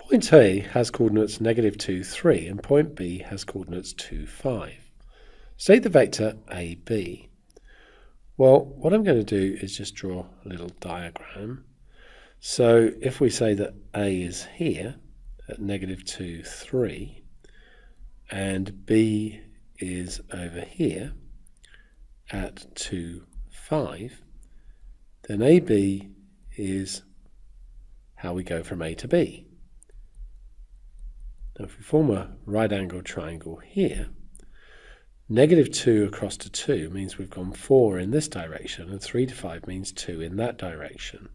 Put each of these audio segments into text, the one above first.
Point A has coordinates -2, 3, and point B has coordinates 2, 5. State the vector AB. Well, what I'm going to do is just draw a little diagram. So if we say that A is here at -2, 3, and B is over here at 2, 5, then AB is how we go from A to B. Now if we form a right-angled triangle here, -2 across to 2 means we've gone 4 in this direction, and 3 to 5 means 2 in that direction.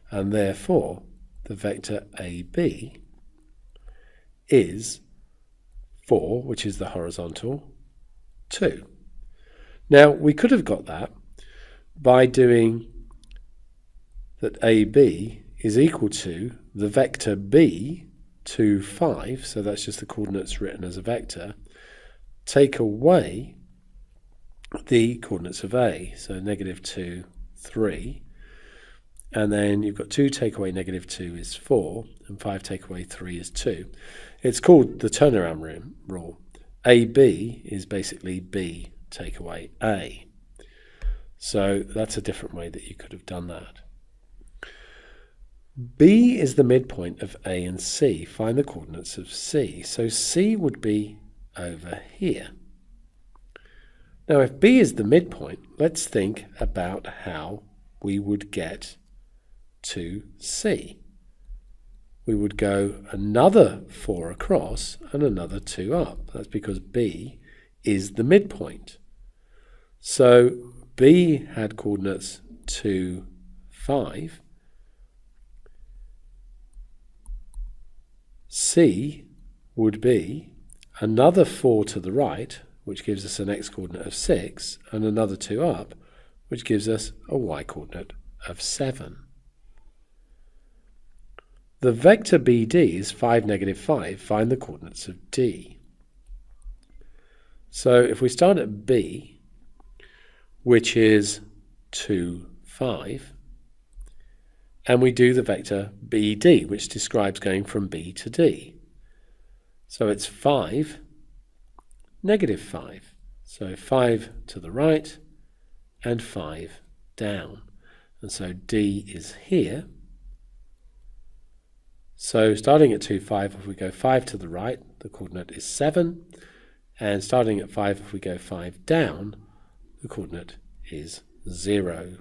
And therefore, the vector AB is 4, which is the horizontal, 2. Now, we could have got that by doing that AB is equal to the vector B, 2, 5, so that's just the coordinates written as a vector, take away the coordinates of A, so -2, 3, and then you've got 2 take away -2 is 4, and 5 take away 3 is 2. It's called the turnaround rule. AB is basically B take away A. So that's a different way that you could have done that. B is the midpoint of A and C. Find the coordinates of C. So C would be over here. Now if B is the midpoint, let's think about how we would get to C. We would go another 4 across and another 2 up. That's because B is the midpoint. So B had coordinates 2, 5. C would be another 4 to the right, which gives us an x-coordinate of 6, and another 2 up, which gives us a y-coordinate of 7. The vector BD is 5, -5. Find the coordinates of D. So if we start at B, which is 2, 5, and we do the vector BD, which describes going from B to D. So it's 5, -5. So 5 to the right and 5 down. And so D is here. So starting at 2, 5, if we go 5 to the right, the coordinate is 7. And starting at 5, if we go 5 down, the coordinate is 0.